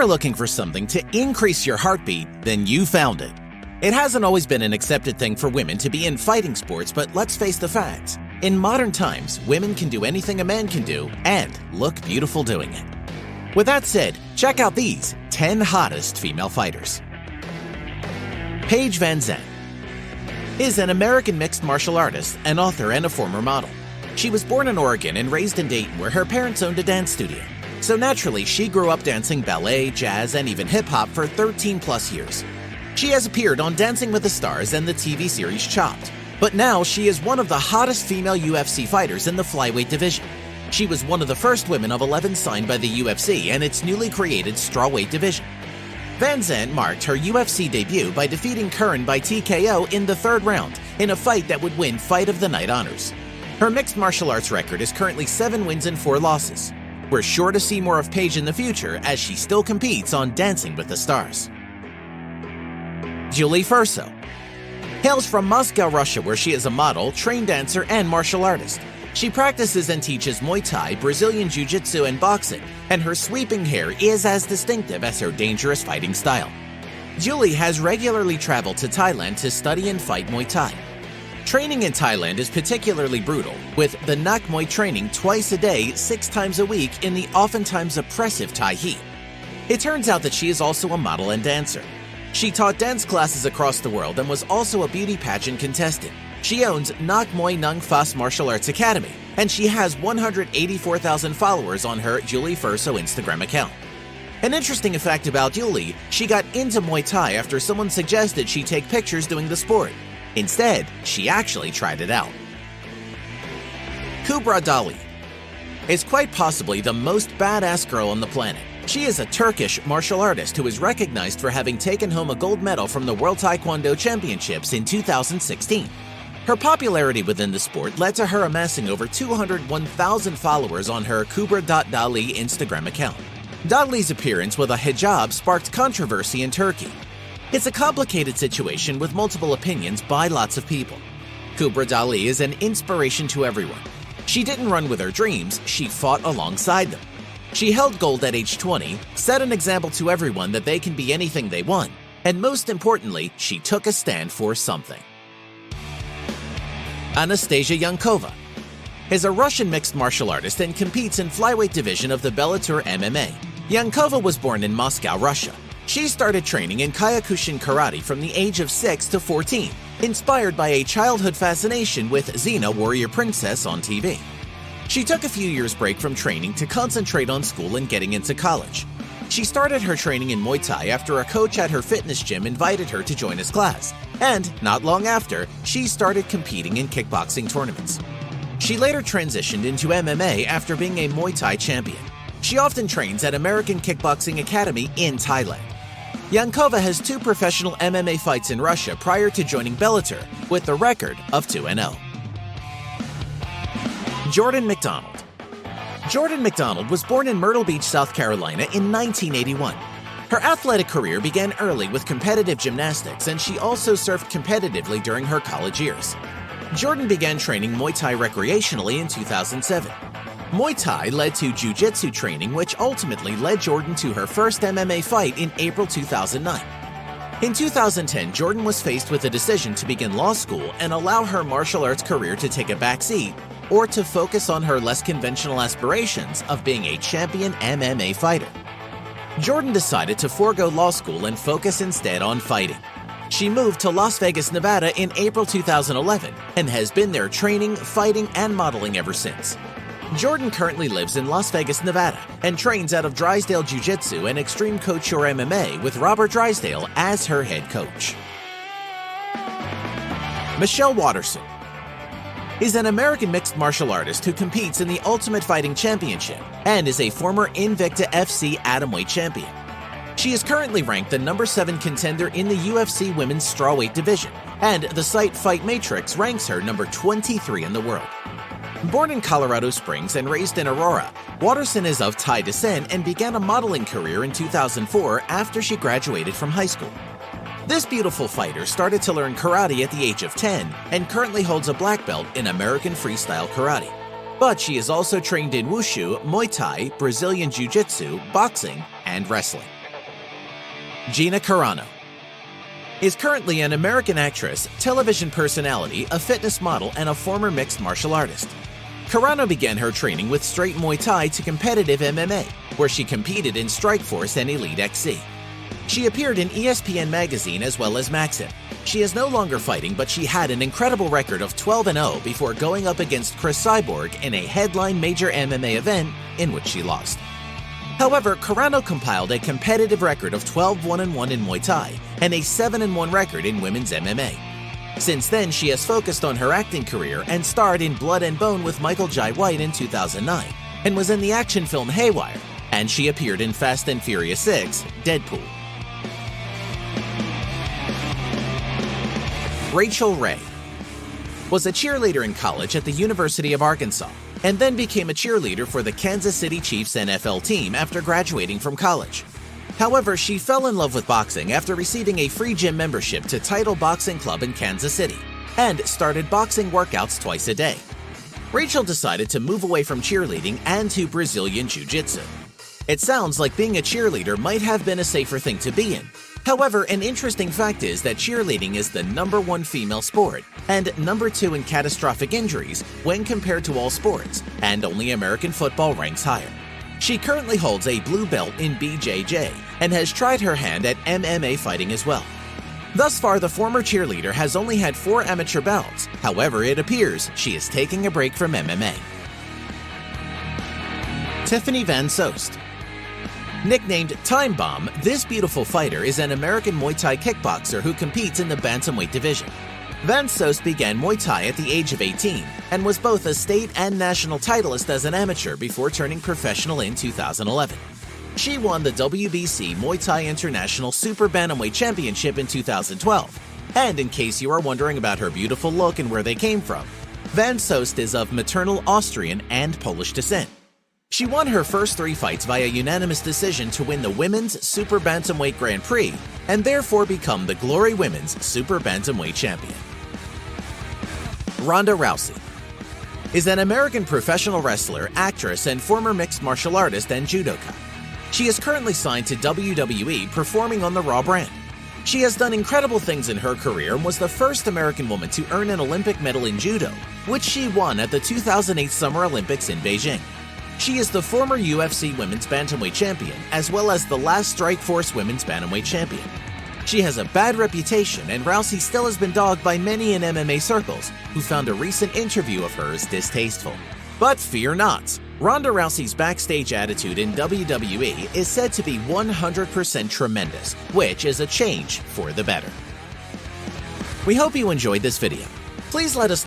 you're looking for something to increase your heartbeat, then you found it. It hasn't always been an accepted thing for women to be in fighting sports, but let's face the facts. In modern times, women can do anything a man can do and look beautiful doing it. With that said, check out these 10 hottest female fighters. Paige VanZant is an American mixed martial artist, an author, and a former model. She was born in Oregon and raised in Dayton, where her parents owned a dance studio. So naturally, she grew up dancing ballet, jazz, and even hip-hop for 13 plus years. She has appeared on Dancing with the Stars and the TV series Chopped. But now she is one of the hottest female UFC fighters in the flyweight division. She was one of the first women of 11 signed by the UFC and its newly created strawweight division. VanZant marked her UFC debut by defeating Curran by TKO in the third round in a fight that would win Fight of the Night honors. Her mixed martial arts record is currently 7 wins and 4 losses. We're sure to see more of Paige in the future as she still competes on Dancing with the Stars. Julie Furso hails from Moscow, Russia, where she is a model, trained dancer, and martial artist. She practices and teaches Muay Thai, Brazilian Jiu-Jitsu, and boxing, and her sweeping hair is as distinctive as her dangerous fighting style. Julie has regularly traveled to Thailand to study and fight Muay Thai. Training in Thailand is particularly brutal, with the Nak Muay training twice a day, 6 times a week in the oftentimes oppressive Thai heat. It turns out that she is also a model and dancer. She taught dance classes across the world and was also a beauty pageant contestant. She owns Nak Muay Nung Fas Martial Arts Academy, and she has 184,000 followers on her Julie Furso Instagram account. An interesting fact about Julie, she got into Muay Thai after someone suggested she take pictures doing the sport. Instead, she actually tried it out. Kubra Dali is quite possibly the most badass girl on the planet. She is a Turkish martial artist who is recognized for having taken home a gold medal from the World Taekwondo Championships in 2016. Her popularity within the sport led to her amassing over 201,000 followers on her Kubra.Dali Instagram account. Dali's appearance with a hijab sparked controversy in Turkey. It's a complicated situation with multiple opinions by lots of people. Kubra Dali is an inspiration to everyone. She didn't run with her dreams, she fought alongside them. She held gold at age 20, set an example to everyone that they can be anything they want, and most importantly, she took a stand for something. Anastasia Yankova is a Russian mixed martial artist and competes in flyweight division of the Bellator MMA. Yankova was born in Moscow, Russia. She started training in Kyokushin karate from the age of 6 to 14, inspired by a childhood fascination with Xena Warrior Princess on TV. She took a few years break from training to concentrate on school and getting into college. She started her training in Muay Thai after a coach at her fitness gym invited her to join his class, and not long after, she started competing in kickboxing tournaments. She later transitioned into MMA after being a Muay Thai champion. She often trains at American Kickboxing Academy in Thailand. Yankova has 2 professional MMA fights in Russia prior to joining Bellator, with the record of 2-0. Jordan McDonald. Jordan McDonald was born in Myrtle Beach, South Carolina in 1981. Her athletic career began early with competitive gymnastics, and she also served competitively during her college years. Jordan began training Muay Thai recreationally in 2007. Muay Thai led to Jiu-Jitsu training, which ultimately led Jordan to her first MMA fight in April 2009. In 2010, Jordan was faced with a decision to begin law school and allow her martial arts career to take a backseat, or to focus on her less conventional aspirations of being a champion MMA fighter. Jordan decided to forego law school and focus instead on fighting. She moved to Las Vegas, Nevada in April 2011 and has been there training, fighting, and modeling ever since. Jordan currently lives in Las Vegas, Nevada, and trains out of Drysdale Jiu-Jitsu and Extreme Couture MMA with Robert Drysdale as her head coach. Michelle Watterson is an American mixed martial artist who competes in the Ultimate Fighting Championship and is a former Invicta FC Atomweight champion. She is currently ranked the number 7 contender in the UFC Women's Strawweight division, and the site Fight Matrix ranks her number 23 in the world. Born in Colorado Springs and raised in Aurora, Watterson is of Thai descent and began a modeling career in 2004 after she graduated from high school. This beautiful fighter started to learn karate at the age of 10 and currently holds a black belt in American Freestyle Karate. But she is also trained in Wushu, Muay Thai, Brazilian Jiu-Jitsu, boxing, and wrestling. Gina Carano is currently an American actress, television personality, a fitness model, and a former mixed martial artist. Carano began her training with straight Muay Thai to competitive MMA, where she competed in Strikeforce and Elite XC. She appeared in ESPN magazine as well as Maxim. She is no longer fighting, but she had an incredible record of 12-0 before going up against Chris Cyborg in a headline major MMA event in which she lost. However, Carano compiled a competitive record of 12-1-1 in Muay Thai and a 7-1 record in women's MMA. Since then, she has focused on her acting career and starred in Blood and Bone with Michael Jai White in 2009 and was in the action film Haywire, and she appeared in Fast and Furious 6, Deadpool. Rachel Ray was a cheerleader in college at the University of Arkansas and then became a cheerleader for the Kansas City Chiefs NFL team after graduating from college. However, she fell in love with boxing after receiving a free gym membership to Title Boxing Club in Kansas City and started boxing workouts twice a day. Rachel decided to move away from cheerleading and to Brazilian Jiu-Jitsu. It sounds like being a cheerleader might have been a safer thing to be in. However, an interesting fact is that cheerleading is the #1 female sport and #2 in catastrophic injuries when compared to all sports, and only American football ranks higher. She currently holds a blue belt in BJJ and has tried her hand at MMA fighting as well. Thus far, the former cheerleader has only had 4 amateur bouts. However, it appears she is taking a break from MMA. Tiffany Van Soest. Nicknamed Time Bomb, this beautiful fighter is an American Muay Thai kickboxer who competes in the bantamweight division. Van Soest began Muay Thai at the age of 18 and was both a state and national titleist as an amateur before turning professional in 2011. She won the WBC Muay Thai International Super Bantamweight Championship in 2012. And in case you are wondering about her beautiful look and where they came from, Van Soest is of maternal Austrian and Polish descent. She won her first 3 fights via unanimous decision to win the Women's Super Bantamweight Grand Prix and therefore become the Glory Women's Super Bantamweight Champion. Ronda Rousey is an American professional wrestler, actress, and former mixed martial artist and judoka. She is currently signed to WWE, performing on the Raw brand. She has done incredible things in her career and was the first American woman to earn an Olympic medal in judo, which she won at the 2008 Summer Olympics in Beijing. She is the former UFC Women's Bantamweight Champion, as well as the last Strikeforce Women's Bantamweight Champion. She has a bad reputation, and Rousey still has been dogged by many in MMA circles, who found a recent interview of hers distasteful. But fear not! Ronda Rousey's backstage attitude in WWE is said to be 100% tremendous, which is a change for the better. We hope you enjoyed this video. Please let us